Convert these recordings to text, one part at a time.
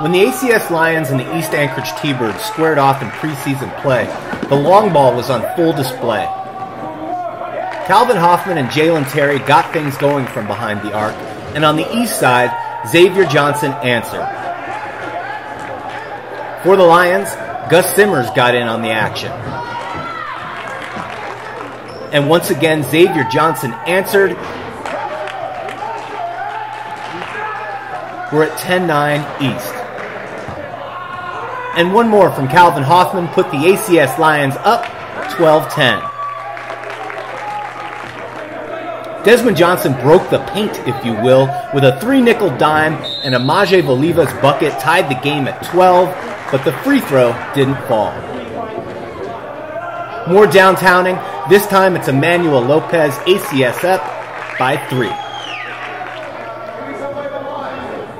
When the ACS Lions and the East Anchorage T-Birds squared off in preseason play, the long ball was on full display. Calvin Hoffman and Jalen Terry got things going from behind the arc, and on the east side, Xavier Johnson answered. For the Lions, Gus Simmers got in on the action. And once again, Xavier Johnson answered. We're at 10-9 East. And one more from Calvin Hoffman put the ACS Lions up 12-10. Desmond Johnson broke the paint, if you will, with a 3-nickel dime, and Immanuel Lopez's bucket tied the game at 12, but the free throw didn't fall. More downtowning. This time it's Immanuel Lopez, ACS up by 3.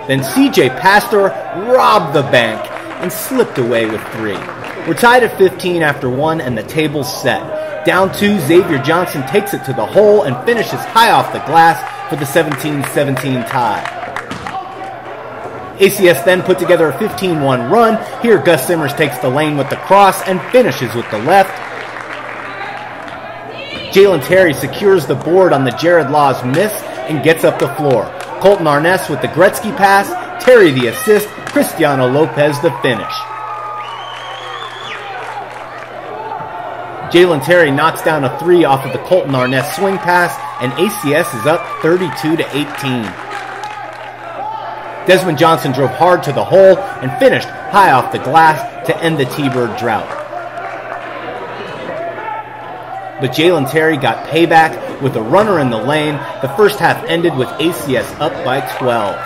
Then CJ Pastor robbed the bank and slipped away with 3. We're tied at 15 after 1 and the table's set. Down 2, Xavier Johnson takes it to the hole and finishes high off the glass for the 17-17 tie. ACS then put together a 15-1 run. Here Gus Simmers takes the lane with the cross and finishes with the left. Jalen Terry secures the board on the Jarred Laws miss and gets up the floor. Colton Arness with the Gretzky pass, Terry the assist, Immanuel Lopez the finish. Jalen Terry knocks down a 3 off of the Colton Arness swing pass, and ACS is up 32-18. Desmond Johnson drove hard to the hole and finished high off the glass to end the T-Bird drought. But Jalen Terry got payback with a runner in the lane. The first half ended with ACS up by 12.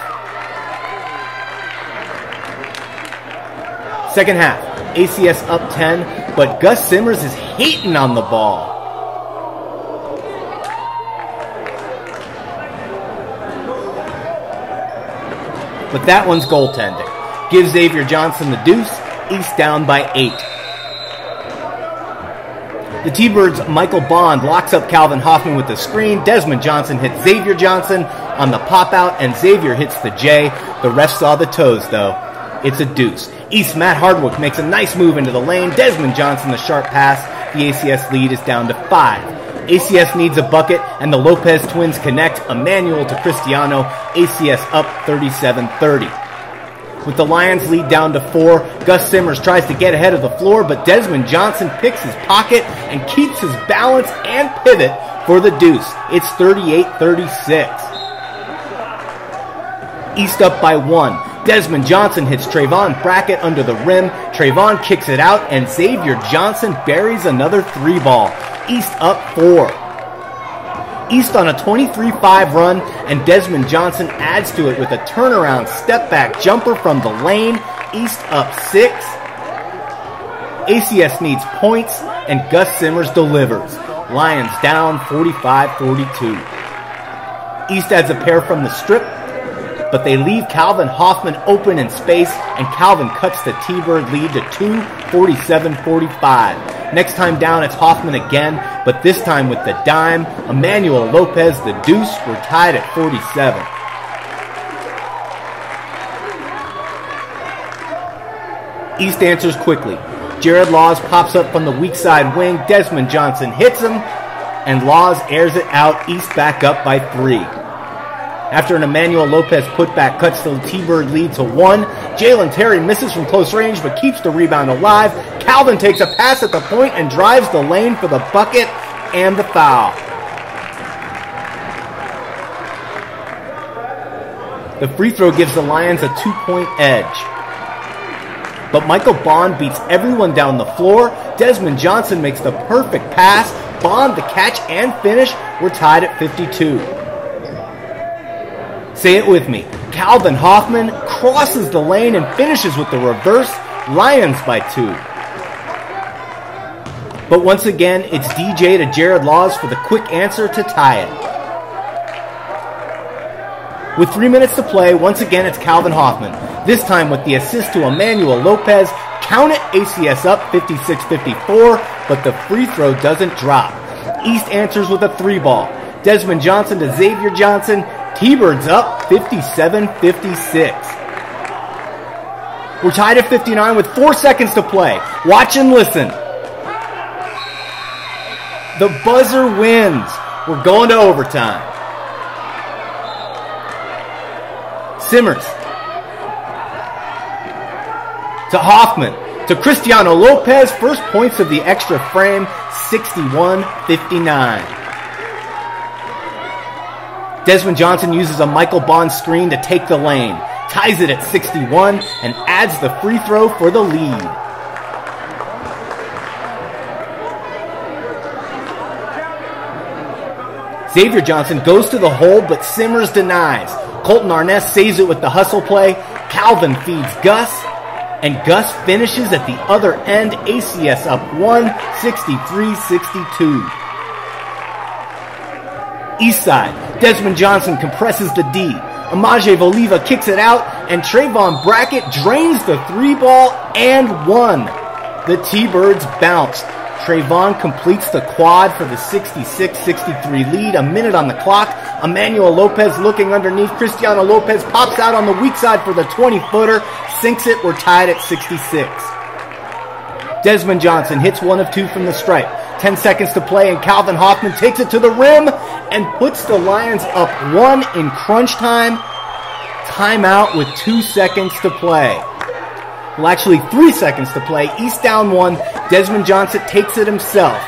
Second half, ACS up 10, but Gus Simmers is hating on the ball. But that one's goaltending. Gives Xavier Johnson the deuce, East down by 8. The T-Birds' Michael Bond locks up Calvin Hoffman with the screen. Desmond Johnson hits Xavier Johnson on the pop-out, and Xavier hits the J. The ref saw the toes, though. It's a deuce. East Matt Hardwick makes a nice move into the lane. Desmond Johnson the sharp pass. The ACS lead is down to 5. ACS needs a bucket, and the Lopez twins connect. Immanuel to Cristiano. ACS up 37-30. With the Lions lead down to 4, Gus Simmers tries to get ahead of the floor, but Desmond Johnson picks his pocket and keeps his balance and pivot for the deuce. It's 38-36. East up by 1. Desmond Johnson hits Trayvon Brackett under the rim. Trayvon kicks it out, and Xavier Johnson buries another 3-ball. East up 4. East on a 23-5 run, and Desmond Johnson adds to it with a turnaround step-back jumper from the lane. East up 6. ACS needs points, and Gus Simmers delivers. Lions down 45-42. East adds a pair from the strip, but they leave Calvin Hoffman open in space, and Calvin cuts the T-Bird lead to 2, 47-45. Next time down, it's Hoffman again, but this time with the dime. Immanuel Lopez, the deuce. We're tied at 47. East answers quickly. Jarred Laws pops up from the weak side wing. Desmond Johnson hits him, and Laws airs it out. East back up by 3. After an Immanuel Lopez putback cuts the T-Bird lead to 1. Jalen Terry misses from close range but keeps the rebound alive. Calvin takes a pass at the point and drives the lane for the bucket and the foul. The free throw gives the Lions a 2-point edge. But Michael Bond beats everyone down the floor. Desmond Johnson makes the perfect pass. Bond the catch and finish. We're tied at 52. Say it with me. Calvin Hoffman crosses the lane and finishes with the reverse. Lions by 2. But once again, it's DJ to Jarred Laws for the quick answer to tie it. With 3 minutes to play, once again it's Calvin Hoffman. This time with the assist to Immanuel Lopez. Count it, ACS up 56-54, but the free throw doesn't drop. East answers with a 3-ball. Desmond Johnson to Xavier Johnson. T-Birds up 57-56. We're tied at 59 with 4 seconds to play. Watch and listen. The buzzer wins. We're going to overtime. Simmers. To Hoffman. To Cristiano Lopez. First points of the extra frame. 61-59. Desmond Johnson uses a Michael Bond screen to take the lane. Ties it at 61 and adds the free throw for the lead. Xavier Johnson goes to the hole, but Simmers denies. Colton Arness saves it with the hustle play. Calvin feeds Gus, and Gus finishes at the other end. ACS up 63-62. Eastside, Desmond Johnson compresses the D. Amaje Voliva kicks it out, and Trayvon Brackett drains the 3-ball and one. The T-Birds bounce. Trayvon completes the quad for the 66-63 lead. A minute on the clock. Immanuel Lopez looking underneath. Cristiano Lopez pops out on the weak side for the 20-footer. Sinks it. We're tied at 66. Desmond Johnson hits 1 of 2 from the stripe. 10 seconds to play, and Calvin Hoffman takes it to the rim and puts the Lions up 1 in crunch time. Timeout with 2 seconds to play. Well, actually 3 seconds to play. East down 1. Desmond Johnson takes it himself,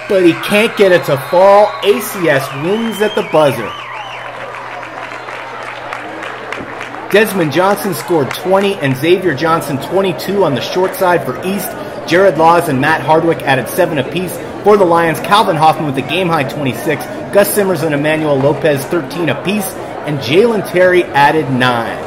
but he can't get it to fall. ACS wins at the buzzer. Desmond Johnson scored 20 and Xavier Johnson 22 on the short side for East. Jarred Laws and Matt Hardwick added 7 apiece. For the Lions, Calvin Hoffman with a game-high 26. Gus Simmers and Immanuel Lopez 13 apiece. And Jalen Terry added 9.